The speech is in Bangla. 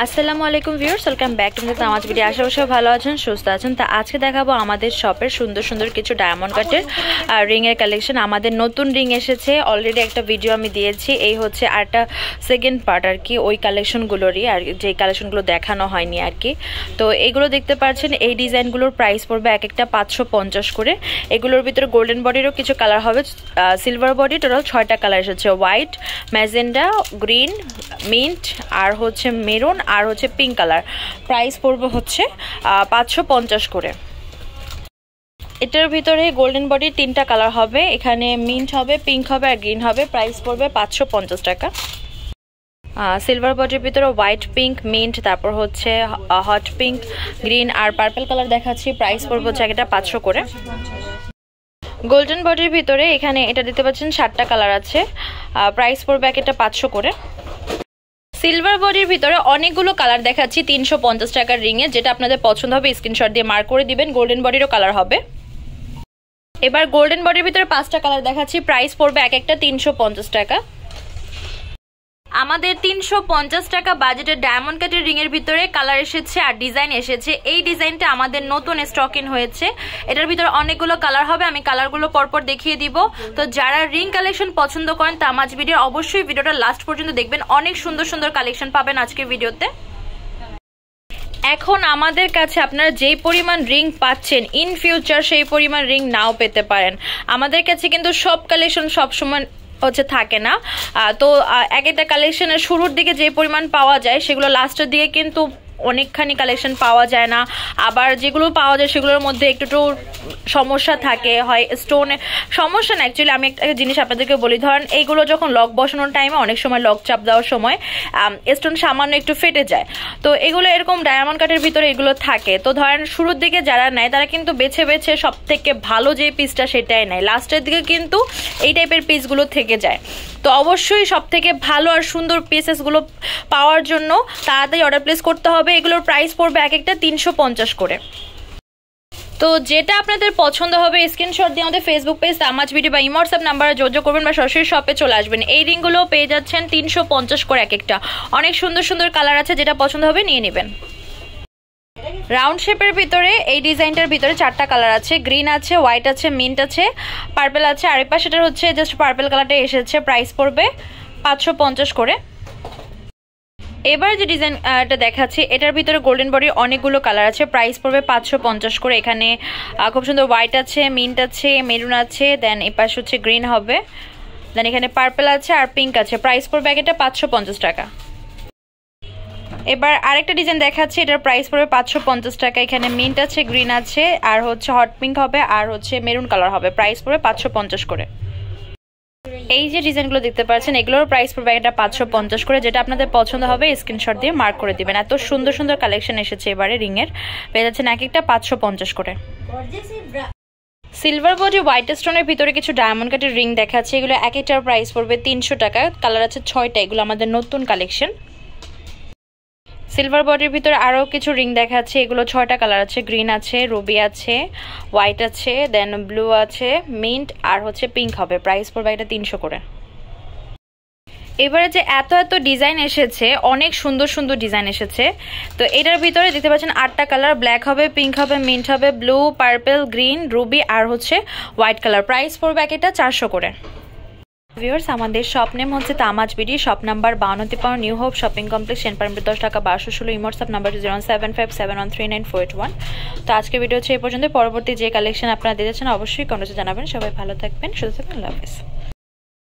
আসসালামু আলাইকুম viewers, welcome back to Tamaj video. আশা করি সবাই ভালো আছেন, সুস্থ আছেন। তা আজকে দেখাবো আমাদের শপের সুন্দর সুন্দর কিছু ডায়মন্ড কাটের রিং এর কালেকশন। আমাদের নতুন রিং এসেছে, অলরেডি একটা ভিডিও আমি দিয়েছি। এই হচ্ছে আরটা সেকেন্ড পার্ট আর কি, ওই কালেকশনগুলোরই, আর যে কালেকশনগুলো দেখানো হয়নি আর কি। তো এইগুলো দেখতে পাচ্ছেন, এই ডিজাইনগুলোর প্রাইস পড়বে এক একটা 550 করে। এগুলোর ভিতরে গোল্ডেন বডিরও কিছু কালার হবে, সিলভার বডি, টোটাল 6টা কালার এসেছে। হোয়াইট, ম্যাজেন্ডা, গ্রিন, মিন্ট আর হচ্ছে মেরুন আর হচ্ছে পিঙ্ক কালার। প্রাইস পড়বে হচ্ছে 550 করে। এটার ভিতরে গোল্ডেন বডির 3টা কালার হবে, এখানে মিন্ট হবে, পিঙ্ক হবে আর গ্রিন হবে। প্রাইস পড়বে 550 টাকা। সিলভার বডির ভিতরে হোয়াইট, পিঙ্ক, মিন্ট, তারপর হচ্ছে হট পিঙ্ক, গ্রিন আর পার্পল কালার দেখাচ্ছি। প্রাইস পড়বে হচ্ছে একটা 500 করে। গোল্ডেন বডির ভিতরে এখানে এটা দিতে পাচ্ছেন 7টা কালার আছে, প্রাইস পড়বে এক একটা 500 করে। সিলভার বডির ভিতরে অনেকগুলো কালার দেখাচ্ছি 350 টাকার রিংয়ে, যেটা আপনাদের পছন্দ হবে স্ক্রিনশট দিয়ে মার্ক করে দিবেন। গোল্ডেন বডিরও কালার হবে। এবার গোল্ডেন বডির ভিতরে 5টা কালার দেখাচ্ছি, প্রাইস পড়বে এক একটা 350 টাকা। আমাদের 350 টাকা বাজেটের ডায়মন্ড কাটের রিং এর ভিতরে কালার এসেছে আর ডিজাইন এসেছে। এই ডিজাইনটা আমাদের নতুন স্টক ইন হয়েছে। এটার ভিতরে অনেকগুলো কালার হবে, আমি কালারগুলো পরপর দেখিয়ে দিব। তো যারা রিং কালেকশন পছন্দ করেন তামাজ ভিডিও অবশ্যই ভিডিওটা লাস্ট পর্যন্ত দেখবেন, অনেক সুন্দর সুন্দর কালেকশন পাবেন আজকের ভিডিওতে। এখন আমাদের কাছে আপনারা যেই পরিমাণ রিং পাচ্ছেন, ইন ফিউচার সেই পরিমাণ রিং নাও পেতে পারেন। আমাদের কাছে কিন্তু সব কালেকশন সবসময় হচ্ছে থাকে না। তো এক একটা কালেকশনের শুরুর দিকে যে পরিমাণ পাওয়া যায়, সেগুলো লাস্টের দিকে কিন্তু অনেকখানি কালেকশন পাওয়া যায় না। আবার যেগুলো পাওয়া যায় সেগুলোর মধ্যে একটু সমস্যা থাকে, হয় স্টোনে সমস্যা না। অ্যাকচুয়ালি আমি একটা জিনিস আপনাদেরকে বলি, ধরেন এইগুলো যখন লক বসানোর টাইমে অনেক সময় লক চাপ দেওয়ার সময় স্টোন সামান্য একটু ফেটে যায়। তো এগুলো এরকম ডায়মন্ড কাটের ভিতরে এগুলো থাকে। তো ধরেন শুরুর দিকে যারা নেয় তারা কিন্তু বেছে বেছে সব থেকে ভালো যে পিসটা সেটাই নেয়, লাস্টের দিকে কিন্তু এই টাইপের পিসগুলো থেকে যায়। তো অবশ্যই সব থেকে ভালো আর সুন্দর পিসেসগুলো পাওয়ার জন্য তাড়াতাড়ি অর্ডার প্লেস করতে হবে। এগুলোর প্রাইস পড়বে এক একটা 350 করে। তো যেটা আপনাদের পছন্দ হবে স্ক্রিনশট দিয়ে আমাদের ফেসবুক পেজ তামাজ ভিডিও বা হোয়াটসঅ্যাপ নাম্বারে যোগাযোগ করবেন বা সরাসরি শপে চলে আসবেন। এই রিংগুলো পেয়ে যাচ্ছেন 350 করে এক একটা। অনেক সুন্দর সুন্দর কালার আছে, যেটা পছন্দ হবে নিয়ে নেবেন। রাউন্ড শেপের ভিতরে এই ডিজাইনটার ভিতরে 4টা কালার আছে, গ্রিন আছে, হোয়াইট আছে, মিন্ট আছে, পার্পল আছে। আর এই পাশেটার হচ্ছে জাস্ট পার্পল কালারটা এসেছে। প্রাইস পড়বে 550 করে। এবার যে ডিজাইনটা দেখাচ্ছি, এটার ভিতরে গোল্ডেন বডির অনেকগুলো কালার আছে, প্রাইস পড়বে 550 করে। এখানে খুব সুন্দর হোয়াইট আছে, মিন্ট আছে, মেরুন আছে, দেন এই পাশে হচ্ছে গ্রিন হবে, দেন এখানে পার্পল আছে আর পিঙ্ক আছে। প্রাইস পড়বে এটা 550 টাকা। এবার আরেকটা ডিজাইন দেখাচ্ছি, এটার প্রাইস পড়বে 550 টাকা। এখানে মিন্ট আছে, গ্রিন আছে আর হচ্ছে হট পিঙ্ক হবে আর হচ্ছে মেরুন কালার হবে। প্রাইস পড়বে 550 করে। এই যে ডিজাইনগুলো দেখতে পাচ্ছেন, এগুলোর প্রাইস পড়বে এটা 550 করে। যেটা আপনাদের পছন্দ হবে স্ক্রিনশট দিয়ে মার্ক করে দিবেন। এত সুন্দর সুন্দর কালেকশন এসেছে এবারে রিং এর, পেয়ে যাচ্ছেন এক একটা 550 করে। সিলভার বডি হোয়াইট স্টোনের ভিতরে কিছু ডায়মন্ড কাটের রিং দেখাচ্ছে, এগুলো এক একটার প্রাইস পড়বে 300 টাকা। কালার আছে 6টা, এগুলো আমাদের নতুন কালেকশন। সিলভার বডির ভিতরে আরও কিছু রিং দেখাচ্ছে, এগুলো 6টা কালার আছে, গ্রিন আছে, রুবি আছে, হোয়াইট আছে, দেন ব্লু আছে, মিন্ট আর হচ্ছে পিঙ্ক হবে। প্রাইস পড়বে এটা 300 করে। এবারে যে এত এত ডিজাইন এসেছে, অনেক সুন্দর সুন্দর ডিজাইন এসেছে। তো এটার ভিতরে দেখতে পাচ্ছেন 8টা কালার, ব্ল্যাক হবে, পিঙ্ক হবে, মিন্ট হবে, ব্লু, পার্পল, গ্রিন, রুবি আর হচ্ছে হোয়াইট কালার। প্রাইস পড়বে এটা 400 করে। ভিউয়ার্স, আমাদের শপ নেম হচ্ছে Tamaj BD, shop number 52 new hope shopping complex, সেনপারমিটার 10 টাকা 1216। WhatsApp number 07571394841। তো আজকের ভিডিও হচ্ছে এই পর্যন্ত। পরবর্তী যে কালেকশন আপনারা দেখেছেন অবশ্যই কমেন্টে জানাবেন। সবাই ভালো থাকবেন, সুস্থ থাকবেন, আল্লাহ হাফেজ।